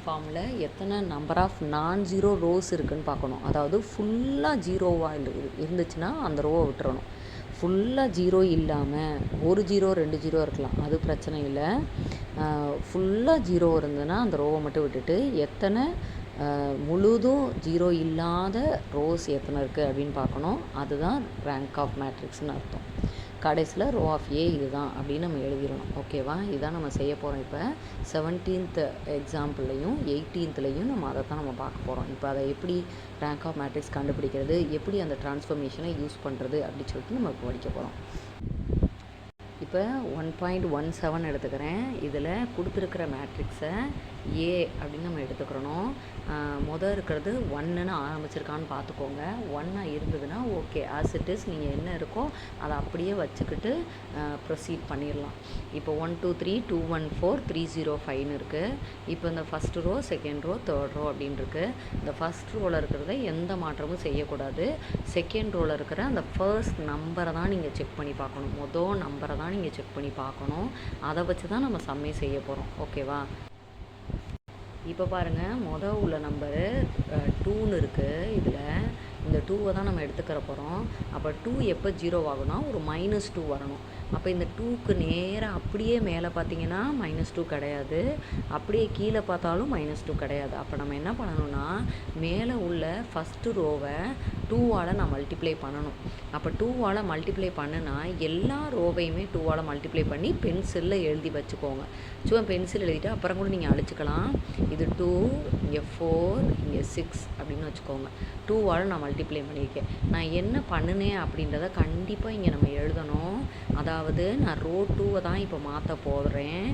ஃபார்மில் எத்தனை number of நான் ஜீரோ ரோஸ் இருக்குதுன்னு பார்க்கணும். அதாவது ஃபுல்லாக ஜீரோவாக இருந்துச்சுன்னா அந்த ரோவை விட்டுறணும். ஃபுல்லாக ஜீரோ இல்லாமல் ஒரு ஜீரோ 2 ஜீரோ இருக்கலாம், அது பிரச்சனை இல்லை. ஃபுல்லாக ஜீரோ இருந்ததுன்னா அந்த ரோவை மட்டும் விட்டுட்டு எத்தனை முழுதும் ஜீரோ இல்லாத ரோஸ் எத்தனை இருக்குது அப்படின்னு பார்க்கணும். அதுதான் ரேங்க் ஆஃப் மேட்ரிக்ஸ்னு அர்த்தம். கடைசியில் ரோ ஆஃப் ஏ இதுதான் அப்படின்னு நம்ம எழுதிடணும். ஓகேவா? இதுதான் நம்ம செய்ய போகிறோம். இப்போ 17th எக்ஸாம்பிள்லையும் 18th நம்ம அதை தான் நம்ம பார்க்க போகிறோம். இப்போ அதை எப்படி ரேங்க் ஆஃப் மேட்ரிக்ஸ் கண்டுபிடிக்கிறது, எப்படி அந்த ட்ரான்ஸ்ஃபர்மேஷனை யூஸ் பண்ணுறது அப்படின்னு சொல்லிட்டு நம்ம படிக்க போகிறோம். இப்போ 1.17 எடுத்துக்கிறேன். இதில் கொடுத்துருக்கிற மேட்ரிக்ஸை ஏ அப்படின்னு நம்ம எடுத்துக்கிறணும். இருக்கிறது 1ன்னு ஆரம்பிச்சிருக்கான்னு பார்த்துக்கோங்க. 1 இருந்ததுன்னா ஓகே, ஆஸ் இட் இஸ் நீங்கள் என்ன இருக்கோ அதை அப்படியே வச்சுக்கிட்டு ப்ரொசீட் பண்ணிடலாம். இப்போ 1 2 3 2 1 4 3 0 5ன்னு இருக்குது. இப்போ இந்த first row, second row, third row அப்படின்னு இருக்குது. இந்த ஃபஸ்ட் ரோவில் இருக்கிறத எந்த மாற்றமும் செய்யக்கூடாது. செகண்ட் ரோவில் இருக்கிற அந்த ஃபர்ஸ்ட் நம்பரை தான் நீங்கள் செக் பண்ணி பார்க்கணும். நம்பரை தான் நீங்கள் செக் பண்ணி பார்க்கணும். அதை வச்சு தான் நம்ம சம்மே செய்ய போகிறோம். ஓகேவா? இப்போ பாருங்கள், உள்ள நம்பரு 2ன்னு இருக்குது. இதில் இந்த 2வை தான் நம்ம எடுத்துக்கிற போகிறோம். அப்போ 2 எப்போ 0 ஆகுனா ஒரு -2 வரணும். அப்போ இந்த 2க்கு நேராக அப்படியே மேலே பார்த்தீங்கன்னா -2 கிடையாது, அப்படியே கீழே பார்த்தாலும் -2 கிடையாது. அப்போ நம்ம என்ன பண்ணணும்னா மேலே உள்ள ஃபஸ்ட்டு ரோவை 2ஆல் நான் மல்டிப்ளை பண்ணணும். அப்போ 2ஆல் மல்டிப்ளை பண்ணுனா எல்லா ரோவையுமே 2ஆல் மல்டிப்ளை பண்ணி பென்சிலில் எழுதி வச்சுக்கோங்க. சும்மா பென்சில் எழுதிட்டு அப்புறம் கூட நீங்கள் அழிச்சிக்கலாம். இது 2, இங்கே 4, இங்கே 6 அப்படின்னு வச்சுக்கோங்க. 2ஆல் நான் மல்டிப்ளை பண்ணியிருக்கேன். நான் என்ன பண்ணினேன் அப்படின்றத கண்டிப்பாக இங்கே நம்ம எழுதணும். அதாவது நான் ரோ 2வை தான் இப்போ மாற்ற போகிறேன்.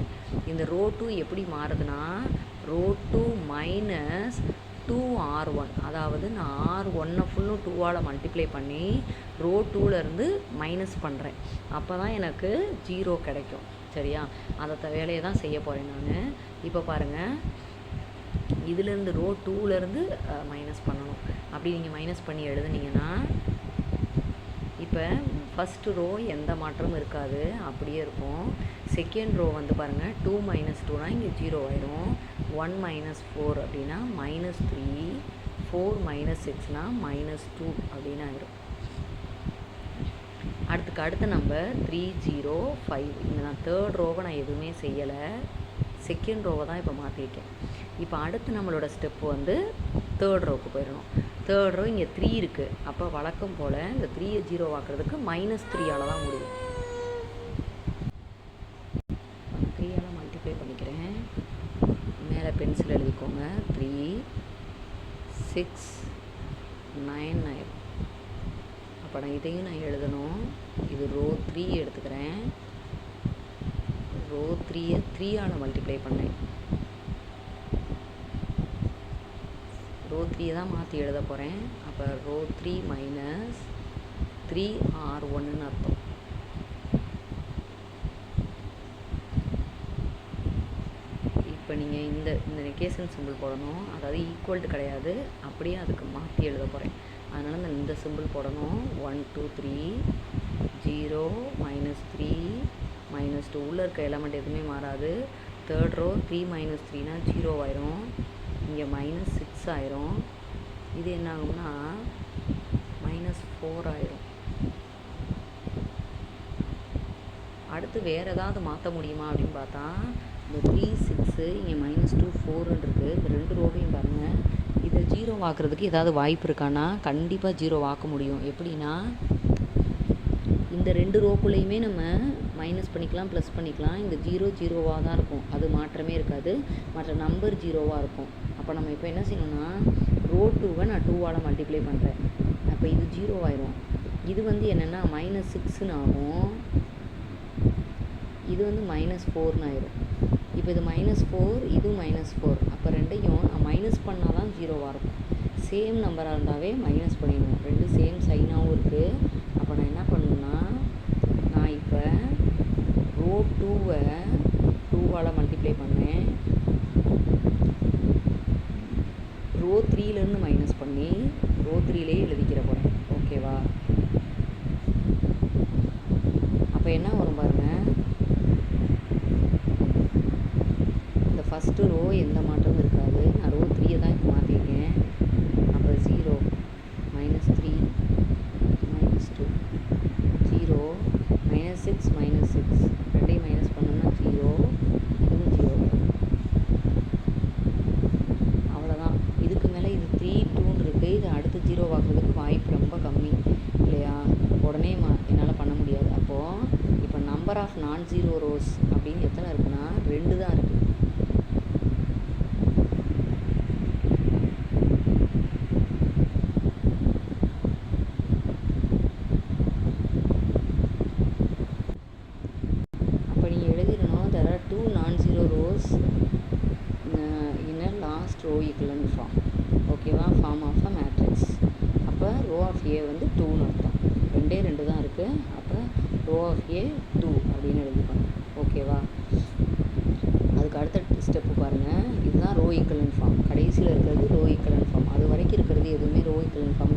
இந்த ரோ 2 எப்படி மாறுதுன்னா ரோ 2 மைனஸ் 2R1. அதாவது நான் R1 ஃபுல்லும் 2ஆல் மல்டிப்ளை பண்ணி ரோ 2லேருந்து மைனஸ் பண்ணுறேன். அப்போ தான் எனக்கு 0 கிடைக்கும். சரியா? அதை வேலையை தான் செய்ய போகிறேன் நான். இப்போ பாருங்கள், இதிலேருந்து ரோ 2லேருந்து மைனஸ் பண்ணணும். அப்படி நீங்கள் மைனஸ் பண்ணி எழுதுனீங்கன்னா இப்போ ஃபஸ்ட்டு ரோ எந்த மாற்றமும் இருக்காது, அப்படியே இருக்கும். செகண்ட் ரோ பாருங்கள், 2 - 2னா இங்கே 0 ஆகிடும். 1 - 4 அப்படின்னா -3, 4 - 6னா -2 அப்படின்னு ஆகிடும். அடுத்த நம்பர் 3 0 5. இந்த நான் தேர்ட் ரோவை நான் எதுவுமே செய்யலை, செகண்ட் ரோவை தான் இப்போ மாற்றிருக்கேன். இப்போ அடுத்து நம்மளோட ஸ்டெப்பு தேர்ட் ரோவுக்கு போயிடணும். தேர்ட் ரோ இங்கே 3 இருக்குது. அப்போ வழக்கம் போல் இந்த 3யை 0 ஆக்குறதுக்கு -3ஆல் தான் முடியும். 3ஆல் மல்டிப்ளை பண்ணிக்கிறேன். மேலே பென்சில் எழுதிக்கோங்க. 3 6 9 ஆயிடும். அப்போ நான் இதையும் நான் எழுதணும். இது ரோ 3 எடுத்துக்கிறேன். ரோ 3யை 3ஆல் மல்டிப்ளை பண்ணேன். ரோ 3யை தான் மாற்றி எழுத போகிறேன். அப்போ ரோ 3 மைனஸ் 3R1ன்னு அர்த்தம். இப்போ நீங்கள் இந்த நெகேஷன் சிம்பிள் போடணும். அதாவது ஈக்குவல்ட்டு கிடையாது, அப்படியே அதுக்கு மாற்றி எழுத போகிறேன். அதனால் இந்த சிம்பிள் போடணும். 1 2 3 0 -3 -2. உள்ளே இருக்க எலமெண்ட் எதுவுமே மாறாது. தேர்ட் ரோ 3 - 3னா 0 ஆயிரும். இங்கே -6 ஆயிரும். இது என்ன ஆகும்னா -4 ஆயிரும். அடுத்து வேறு ஏதாவது மாற்ற முடியுமா அப்படின்னு பார்த்தா இந்த 3 6 இங்கே -2 4 இருக்குது. இந்த 2 ரோவையும் பாருங்கள். இதை 0 ஆக்குறதுக்கு ஏதாவது வாய்ப்பு இருக்கான்னா கண்டிப்பாக 0 ஆக்க முடியும். எப்படின்னா இந்த 2 ரோக்குள்ளேயுமே நம்ம மைனஸ் பண்ணிக்கலாம், ப்ளஸ் பண்ணிக்கலாம். இந்த 0 0வாக தான் இருக்கும், அது மாற்றமே இருக்காது. மற்ற நம்பர் 0வாக இருக்கும். அப்போ நம்ம இப்போ என்ன செய்யணும்னா ரோ 2வை நான் 2ஆல் மல்டிப்ளை பண்ணுறேன். அப்போ இது 0 ஆயிரும். இது என்னென்னா -6ன்னு ஆகும். இது -4ன்னு ஆயிரும். இப்போ இது -4, இது -4. அப்போ ரெண்டையும் நான் மைனஸ் பண்ணால் தான் 0வாக இருக்கும். சேம் நம்பராக இருந்தாவே மைனஸ் பண்ணிடணும். ரெண்டு சேம் சைனாகவும் இருக்குது. அப்போ நான் என்ன பண்ணணுன்னா நான் இப்போ ரோ 2வை 2ஆல் மல்டிப்ளை பண்ணேன். ரோ 3லேருந்து மைனஸ் பண்ணி ரோ 3லேயே எழுதிக்கிற போகிறேன். ஓகேவா? அப்போ என்ன வரும் பாருங்கள், இந்த ஃபஸ்ட்டு ரோ எந்த மாற்றமும் இருக்காது. நான் ரோ 3 தான் இப்போ மாற்றிருக்கேன். அப்போ 0 -3 -2 0 -6 -6 ரெண்டையும் மைனஸ் பண்ணோம்னா 0 இதுவும் 0. அவ்வளோதான். இதுக்கு மேலே இது 3 2ன்னு இருக்குது. இது அடுத்து 0 ஆக்குறதுக்கு வாய்ப்பு ரொம்ப கம்மி இல்லையா? உடனே என்னால் பண்ண முடியாது. அப்போது இப்போ நம்பர் ஆஃப் நான் ஜீரோ ரோஸ் அப்படின்னு எத்தனை இருக்குன்னா 2 தான் இருக்குது. அப்போ நீங்கள் எழுதிடணும் there are 2 non-zero rows in a last row equivalent form. ஓகேவா? Form of a matrix. அப்போ ரோ ஆஃப் ஏ வந்து 2ன்னு அர்த்தம். 2 தான் இருக்குது. அப்போ ரோ ஆஃப் ஏ 2 அப்படின்னு எழுதிக்கணும். ஓகேவா? அதுக்கு அடுத்த ஸ்டெப்பு பாருங்கள். இதுதான் ரோ ஈக்குவலன்ட் ஃபார்ம். கடைசியில் இருக்கிறது ரோ ஈக்குவலன்ட் ஃபார்ம். அது வரைக்கும் இருக்கிறது எதுவுமே ரோ ஈக்குவலன்ட் ஃபார்ம்